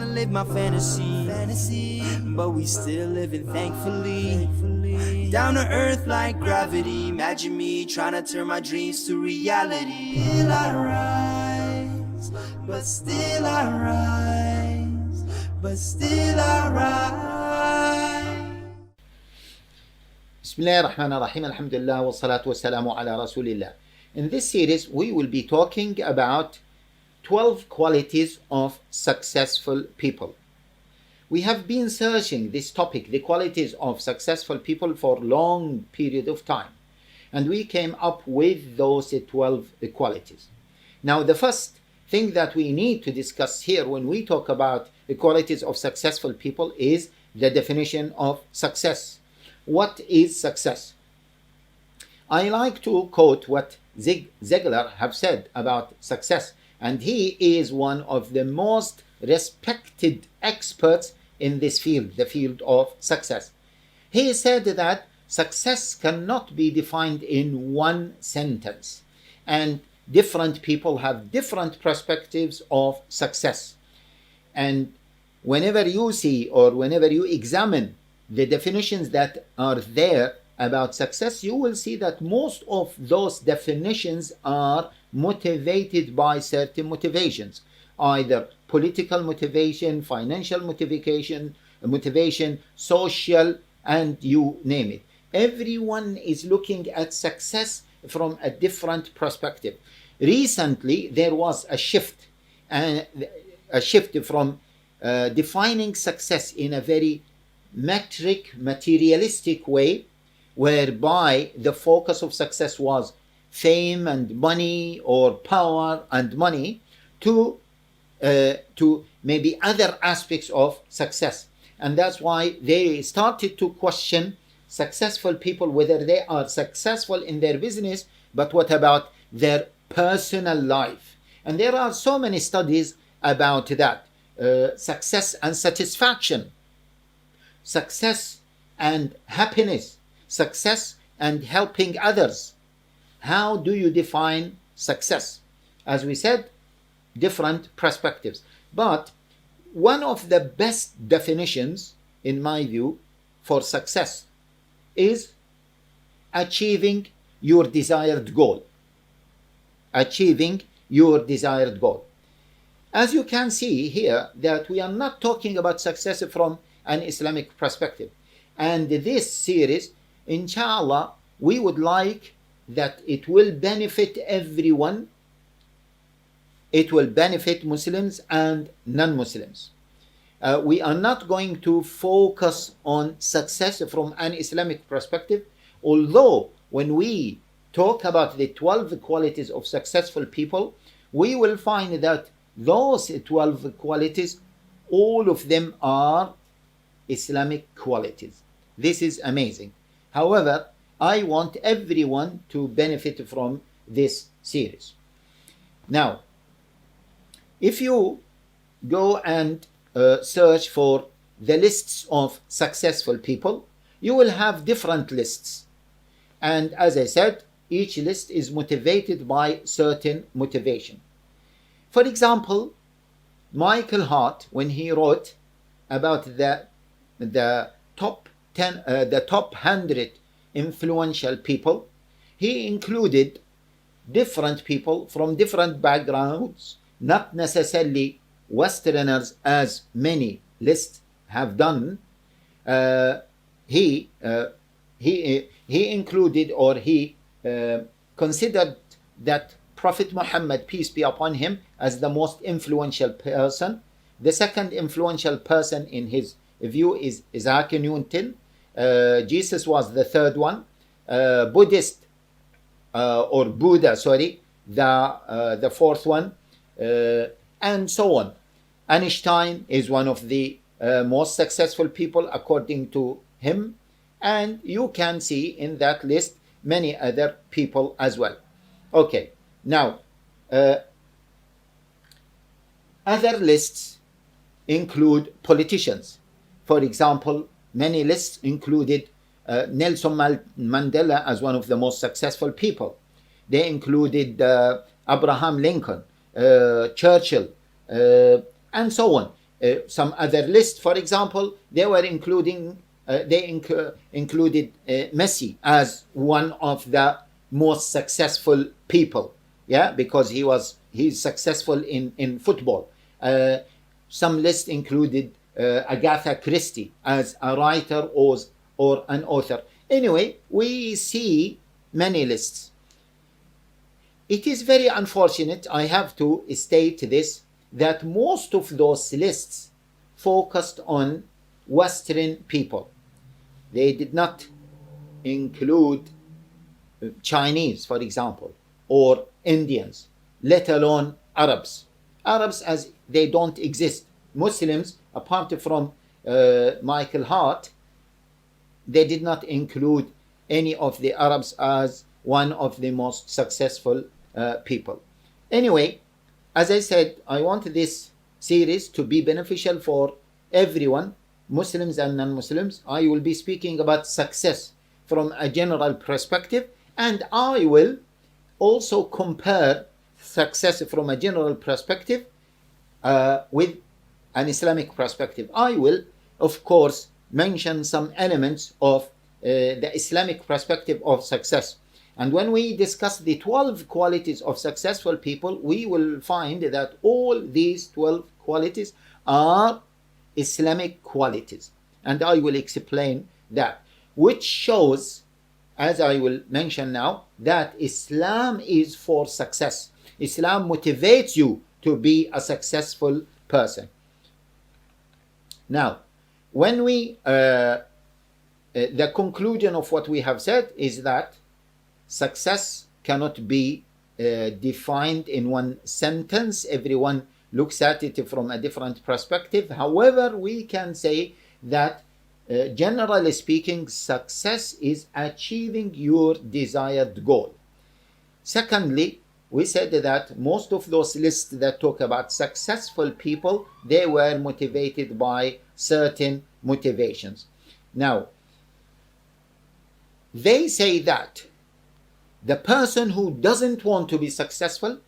tryna live my fantasy, but we still living thankfully. Down to earth like gravity. Imagine me tryna turn my dreams to reality. Still I rise, but still I rise, but still I rise. Bismillah ar-Rahman ar-Rahim, alhamdulillah, wa salatu wa salamu ala rasulillah. In this series, we will be talking about 12 qualities of successful people. We have been searching this topic, the qualities of successful people, for a long period of time. And we came up with those 12 qualities. Now, the first thing that we need to discuss here when we talk about the qualities of successful people is the definition of success. What is success? I like to quote what Zig Ziglar have said about success, and he is one of the most respected experts in this field, the field of success. He said that success cannot be defined in one sentence, and different people have different perspectives of success. And whenever you see or whenever you examine the definitions that are there about success, you will see that most of those definitions are motivated by certain motivations, either political motivation, financial motivation, social, and you name it. Everyone is looking at success from a different perspective. Recently, there was a shift from defining success in a very metric, materialistic way, whereby the focus of success was fame and money or power and money, to maybe other aspects of success. And that's why they started to question successful people, whether they are successful in their business, but what about their personal life? And there are so many studies about that. Success and satisfaction, success and happiness, success and helping others. How do you define success? As we said, different perspectives. But one of the best definitions, in my view, for success is achieving your desired goal. Achieving your desired goal. As you can see here, that we are not talking about success from an Islamic perspective. And this series, inshallah, we would like that it will benefit everyone. It will benefit Muslims and non-Muslims. We are not going to focus on success from an Islamic perspective, although when we talk about the 12 qualities of successful people, we will find that those 12 qualities, all of them are Islamic qualities. This is amazing. However, I want everyone to benefit from this series. Now, if you go and search for the lists of successful people, you will have different lists. And as I said, each list is motivated by certain motivation. For example, Michael Hart, when he wrote about the top 100 influential people, he included different people from different backgrounds, not necessarily Westerners as many lists have done. He included, or he considered that Prophet Muhammad, peace be upon him, as the most influential person. The second influential person in his view is Isaac Newton. Jesus was the third one. Buddha, the fourth one, and so on. Einstein is one of the most successful people according to him, and you can see in that list many other people as well. Okay, now other lists include politicians. For example, many lists included Nelson Mandela as one of the most successful people. They included Abraham Lincoln, Churchill, and so on. some other list, for example, they were including included Messi as one of the most successful people, yeah, because he's successful in football. Some list included Agatha Christie as a writer or an author. Anyway, we see many lists. It is very unfortunate, I have to state this, that most of those lists focused on Western people. They did not include Chinese, for example, or Indians, let alone Arabs. Arabs, as they don't exist. Muslims, apart from Michael Hart, they did not include any of the Arabs as one of the most successful people. Anyway, as I said, I want this series to be beneficial for everyone, Muslims and non-Muslims. I will be speaking about success from a general perspective, and I will also compare success from a general perspective with an Islamic perspective. I will, of course, mention some elements of the Islamic perspective of success. And when we discuss the 12 qualities of successful people, we will find that all these 12 qualities are Islamic qualities. And I will explain that, which shows, as I will mention now, that Islam is for success. Islam motivates you to be a successful person. Now, when we, the conclusion of what we have said is that success cannot be defined in one sentence. Everyone looks at it from a different perspective. However, we can say that generally speaking, success is achieving your desired goal. Secondly, we said that most of those lists that talk about successful people, they were motivated by certain motivations. Now, they say that the person who doesn't want to be successful,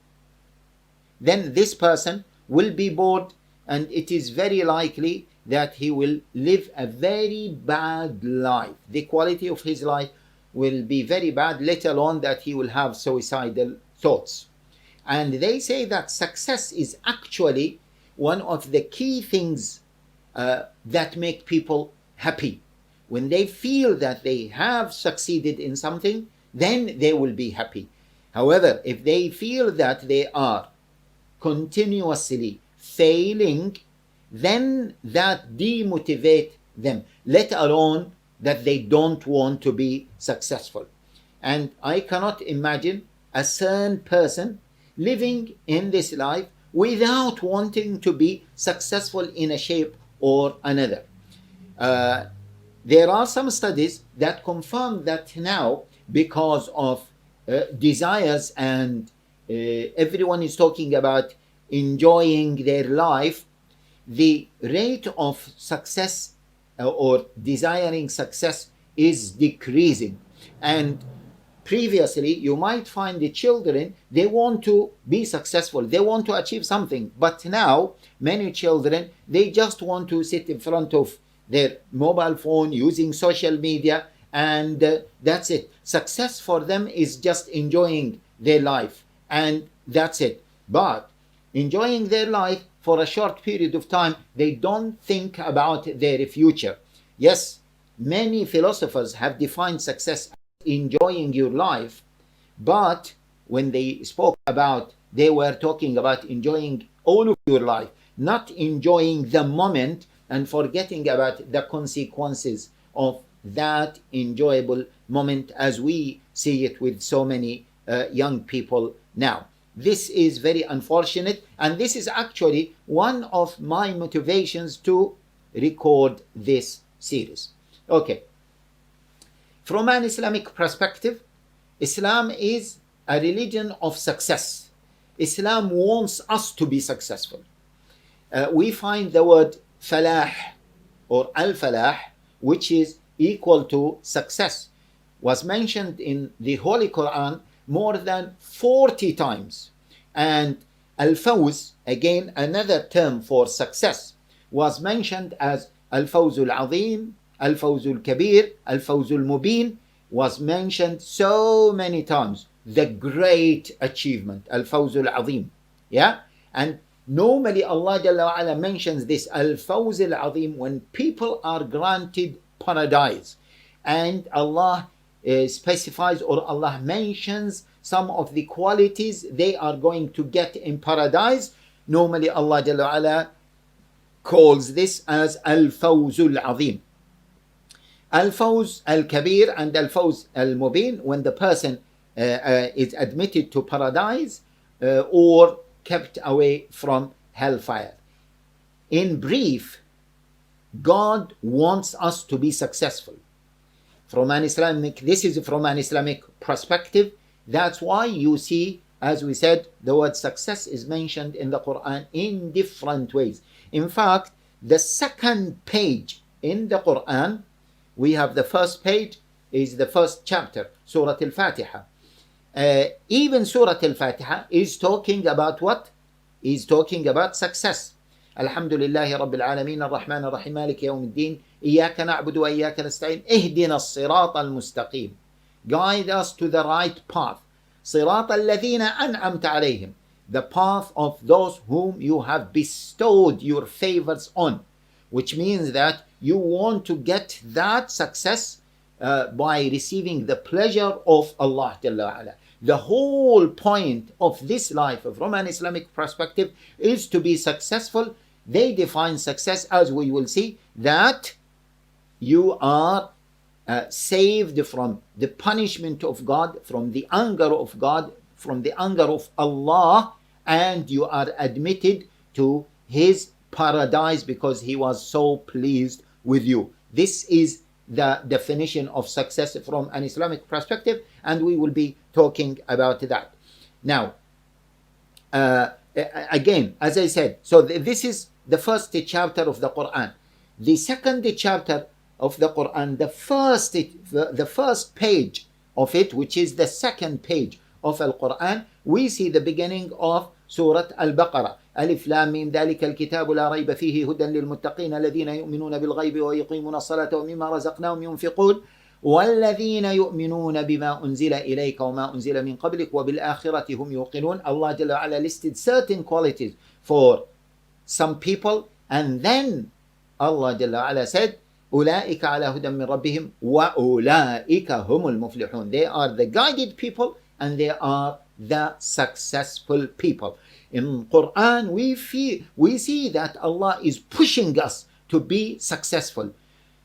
then this person will be bored, and it is very likely that he will live a very bad life. The quality of his life will be very bad, let alone that he will have suicidal thoughts. And they say that success is actually one of the key things that make people happy. When they feel that they have succeeded in something, then they will be happy. However, if they feel that they are continuously failing, then that demotivates them, let alone that they don't want to be successful. And I cannot imagine a sane person living in this life without wanting to be successful in a shape or another. There are some studies that confirm that now, because of desires and everyone is talking about enjoying their life, the rate of success or desiring success is decreasing. And previously, you might find the children, they want to be successful, they want to achieve something. But now, many children, they just want to sit in front of their mobile phone using social media, and that's it. Success for them is just enjoying their life, and that's it. But enjoying their life for a short period of time, they don't think about their future. Yes, many philosophers have defined success as enjoying your life, but when they spoke about, they were talking about enjoying all of your life, not enjoying the moment and forgetting about the consequences of that enjoyable moment, as we see it with so many young people now. This is very unfortunate, and this is actually one of my motivations to record this series. Okay. From an Islamic perspective, Islam is a religion of success. Islam wants us to be successful. We find the word falah or al-falah, which is equal to success, was mentioned in the Holy Quran more than 40 times. And al-fawz, again, another term for success, was mentioned as al-Fawz al-Azim, al-Fawz al-Kabir, al-Fawz al-Mubin, was mentioned so many times. The great achievement, al-Fawz al-Azim. Yeah? And normally Allah Jalla wa Ala mentions this al-Fawz al-Azim when people are granted paradise. And Allah specifies, or Allah mentions some of the qualities they are going to get in paradise. Normally Allah Jalla wa Ala calls this as al-Fawz al-Azim. Al-Fawz al-Kabir and al-Fawz al-Mubin, when the person is admitted to paradise or kept away from hellfire. In brief, God wants us to be successful. This is from an Islamic perspective. That's why you see, as we said, the word success is mentioned in the Quran in different ways. In fact, the second page in the Quran, we have the first page is the first chapter, Surah al-Fatiha. Even Surah al-Fatiha is talking about what? Is talking about success. Alhamdulillahi Rabbil Alameen, Ar-Rahman Ar-Rahim, Malik Yawmiddin, Iyaka na'budu wa iyaka nasta'in, Ihdina as-sirat al-mustaqim. Guide us to the right path. Sirat alladhina an'amta alayhim. The path of those whom you have bestowed your favors on. Which means that you want to get that success by receiving the pleasure of Allah Jalla wa Ala. The whole point of this life from an Islamic perspective is to be successful. They define success, as we will see, that you are saved from the punishment of God, from the anger of God, from the anger of Allah, and you are admitted to His paradise because He was so pleased with you. This is the definition of success from an Islamic perspective, and we will be talking about that. Now, again, as I said, so this is the first chapter of the Quran. The second chapter of the Quran, the first page of it, which is the second page of Al-Quran, we see the beginning of Surah Al-Baqarah. ألف لام ميم ذلك الكتاب لا ريب فيه هدى للمتقين الذين يؤمنون بالغيب ويقيمون الصلاة ومما رزقناهم ينفقون والذين يؤمنون بما أنزل إليك وما أنزل من قبلك وبالآخرة هم يوقنون. Allah Jalla wa Ala listed certain qualities for some people, and then Allah Jalla wa Ala said أولئك على هدى من ربهم وأولئك هم المفلحون. They are the guided people and they are the successful people. In Quran, we see that Allah is pushing us to be successful.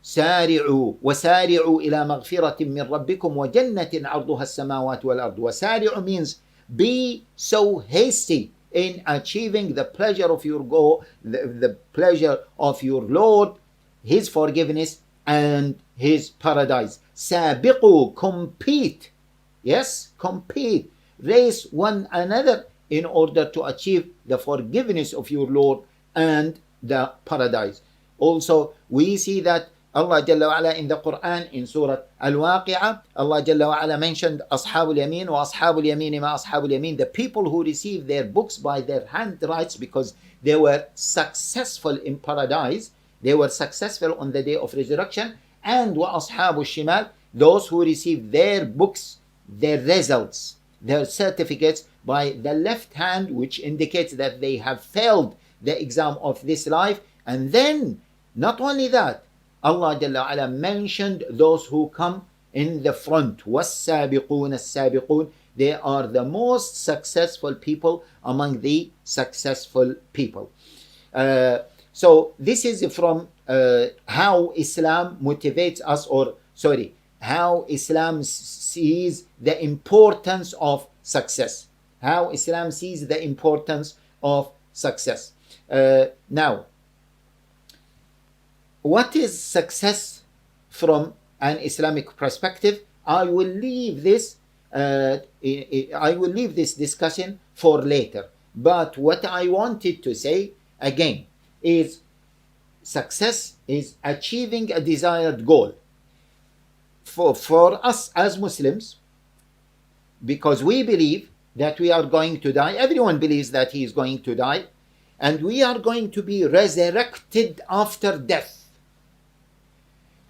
سارعوا وسارعوا إلى مغفرة من ربكم وجنة عرضها السماوات والأرض. وسارعوا means be so hasty in achieving the pleasure of your goal, the pleasure of your Lord, His forgiveness and His paradise. سابقوا, compete. Yes, compete. Race one another in order to achieve the forgiveness of your Lord and the paradise. Also, we see that Allah Jalla wa Ala in the Quran, in Surah Al-Waqi'ah, Allah Jalla wa Ala mentioned Ashabul Yamin wa Ashabul Yamin ma Ashabul Yamin, the people who received their books by their handwrites because they were successful in paradise, they were successful on the day of resurrection, and wa Ashabul Shimal, those who received their books, their results, their certificates by the left hand, which indicates that they have failed the exam of this life. And then, not only that, Allah Jalla wa Ala mentioned those who come in the front. وَالسَّابِقُونَ السَّابِقُونَ. They are the most successful people among the successful people. So this is from how Islam motivates us, how Islam sees the importance of success. How Islam sees the importance of success. Now, what is success from an Islamic perspective? I will leave this discussion for later. But what I wanted to say again is success is achieving a desired goal. For us as Muslims, because we believe that we are going to die, everyone believes that he is going to die, and we are going to be resurrected after death.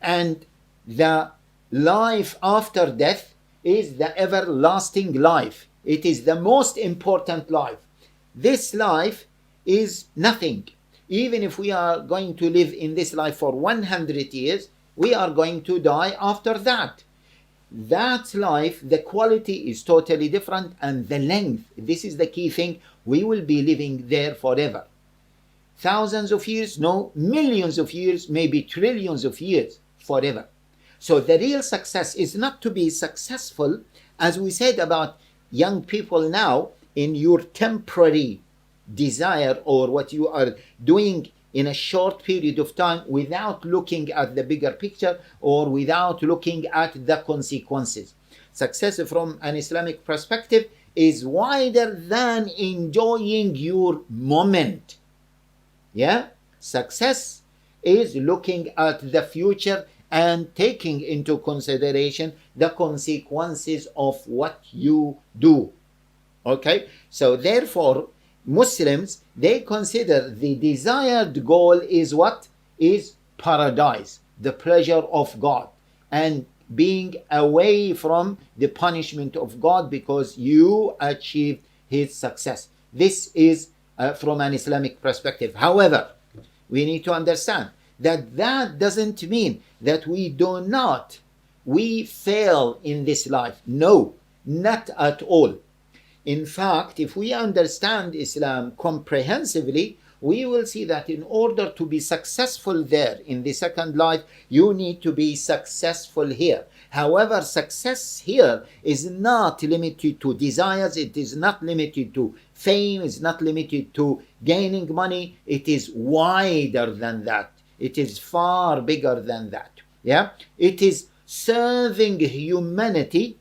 And the life after death is the everlasting life. It is the most important life. This life is nothing. Even if we are going to live in this life for 100 years, we are going to die after that. That life, the quality is totally different, and the length, this is the key thing, we will be living there forever. Thousands of years, no, millions of years, maybe trillions of years, forever. So the real success is not to be successful, as we said about young people now, in your temporary desire or what you are doing in a short period of time without looking at the bigger picture or without looking at the consequences. Success from an Islamic perspective is wider than enjoying your moment. Yeah? Success is looking at the future and taking into consideration the consequences of what you do. Okay? So therefore, Muslims, they consider the desired goal is what? Is paradise, the pleasure of God, and being away from the punishment of God because you achieved his success. This is from an Islamic perspective. However, we need to understand that that doesn't mean that we fail in this life. No, not at all. In fact, if we understand Islam comprehensively, we will see that in order to be successful there in the second life, you need to be successful here. However, success here is not limited to desires, it is not limited to fame, it's not limited to gaining money, it is wider than that. It is far bigger than that. Yeah? It is serving humanity.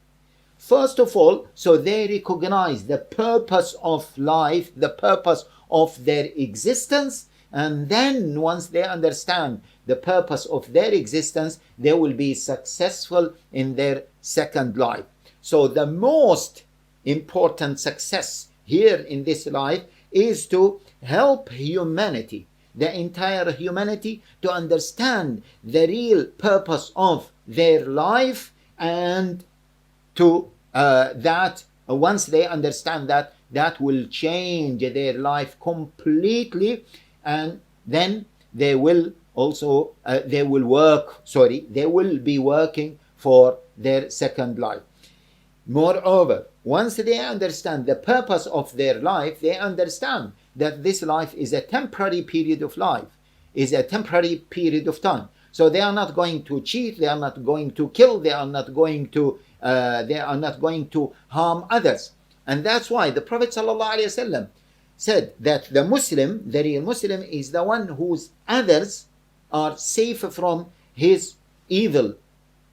First of all, so they recognize the purpose of life, the purpose of their existence, and then once they understand the purpose of their existence, they will be successful in their second life. So the most important success here in this life is to help humanity, the entire humanity, to understand the real purpose of their life, and to that once they understand that, that will change their life completely, and then they will also they will be working for their second life. Moreover, once they understand the purpose of their life, they understand that this life is a temporary period of life, is a temporary period of time. So they are not going to cheat, they are not going to kill, they are not going to harm others. And that's why the Prophet ﷺ said that the Muslim, the real Muslim, is the one whose others are safe from his evil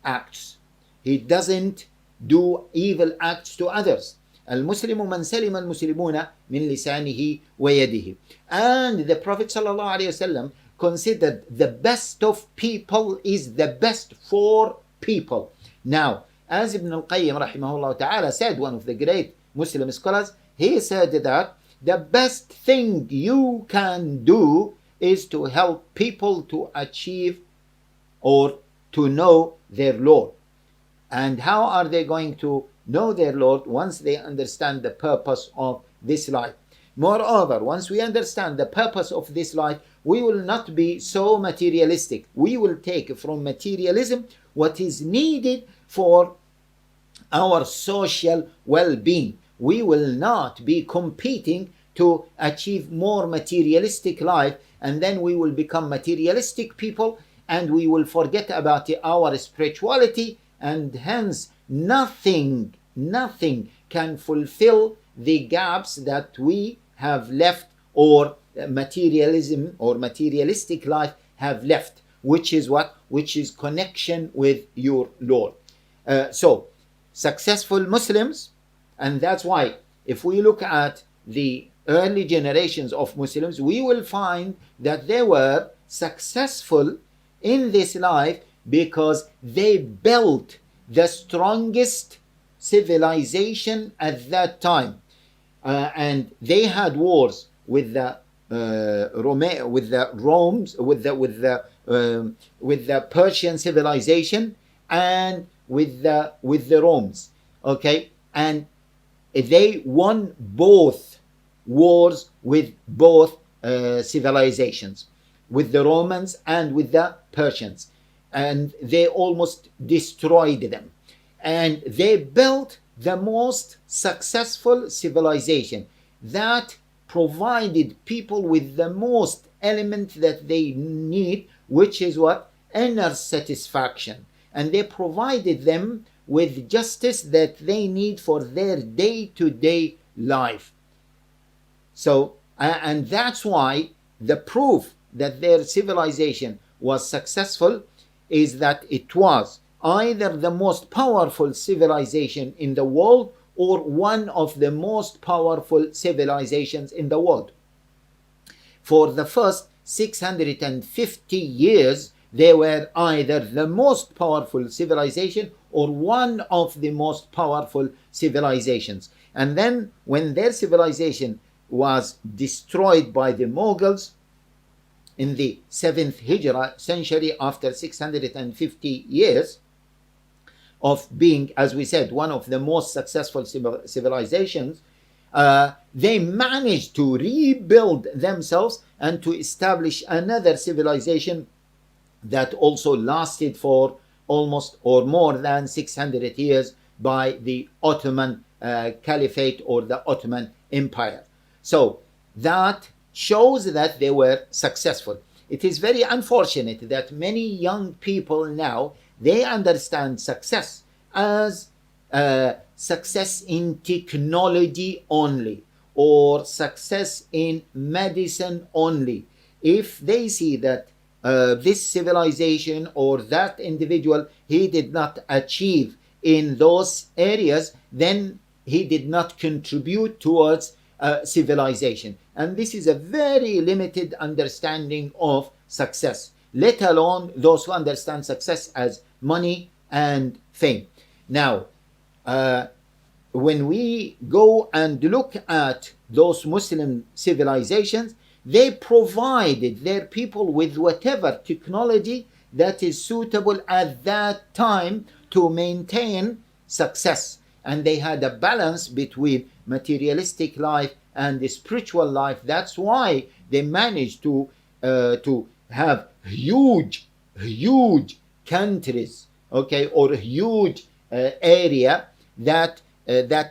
acts. He doesn't do evil acts to others. المسلم من سلم المسلمون من لسانه ويده. And the Prophet ﷺ considered the best of people is the best for people. Now, as Ibn al-Qayyim rahimahullah ta'ala said, one of the great Muslim scholars, he said that the best thing you can do is to help people to achieve or to know their Lord. And how are they going to know their Lord? Once they understand the purpose of this life. Moreover, once we understand the purpose of this life, we will not be so materialistic. We will take from materialism what is needed for our social well-being. We will not be competing to achieve more materialistic life, and then we will become materialistic people, and we will forget about our spirituality, and hence nothing can fulfill the gaps that we have left, or materialism or materialistic life have left, which is what? Which is connection with your Lord. So successful Muslims, and that's why if we look at the early generations of Muslims, we will find that they were successful in this life because they built the strongest civilization at that time. And they had wars with the Rome's, with the Persian civilization, and with the Romans. Okay, and they won both wars with both civilizations, with the Romans and with the Persians, and they almost destroyed them. And they built the most successful civilization that provided people with the most element that they need, which is what? Inner satisfaction. And they provided them with justice that they need for their day-to-day life. So, and that's why the proof that their civilization was successful is that it was either the most powerful civilization in the world or one of the most powerful civilizations in the world. For the first 650 years, they were either the most powerful civilization or one of the most powerful civilizations. And then when their civilization was destroyed by the Mughals in the 7th Hijrah century, after 650 years of being, as we said, one of the most successful civilizations, they managed to rebuild themselves and to establish another civilization that also lasted for almost or more than 600 years by the Ottoman Caliphate or the Ottoman Empire. So that shows that they were successful. It is very unfortunate that many young people now, they understand success as success in technology only, or success in medicine only. If they see that this civilization or that individual, he did not achieve in those areas, then he did not contribute towards civilization. And this is a very limited understanding of success, let alone those who understand success as money and fame. Now, when we go and look at those Muslim civilizations, they provided their people with whatever technology that is suitable at that time to maintain success. And they had a balance between materialistic life and the spiritual life. That's why they managed to have huge countries, okay, or a huge area that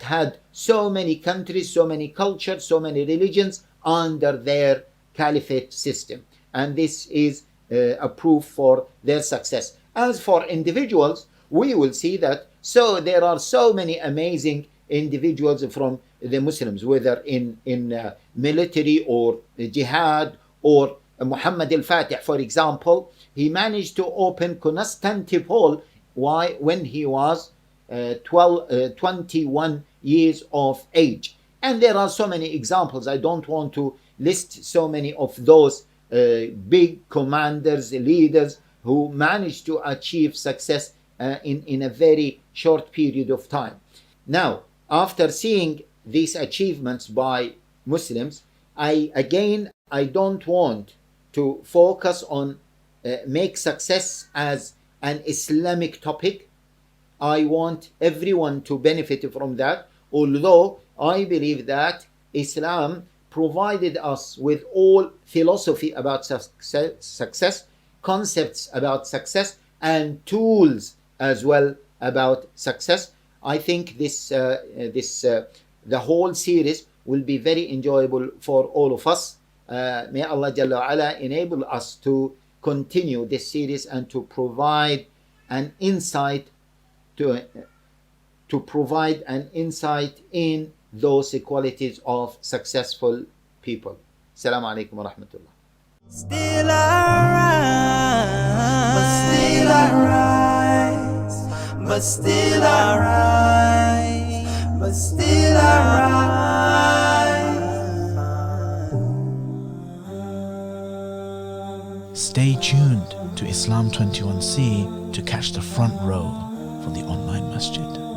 had so many countries, so many cultures, so many religions under their caliphate system. And this is a proof for their success. As for individuals, we will see that so there are so many amazing individuals from the Muslims, whether in military or jihad, or Muhammad al-Fatih, for example. He managed to open Constantinople when he was 21 years of age. And there are so many examples. I don't want to list so many of those big commanders, leaders who managed to achieve success in a very short period of time. Now, after seeing these achievements by Muslims, I don't want to focus on make success as an Islamic topic. I want everyone to benefit from that, although I believe that Islam provided us with all philosophy about success, concepts about success, and tools as well about success. I think the whole series will be very enjoyable for all of us. May Allah Jalla wa Ala enable us to continue this series and to provide an insight in those qualities of successful people. Assalamu alaikum wa rahmatullah. Still I rise, but still I rise, but still I rise, but still I rise. Stay tuned to Islam 21C to catch the front row from the online masjid.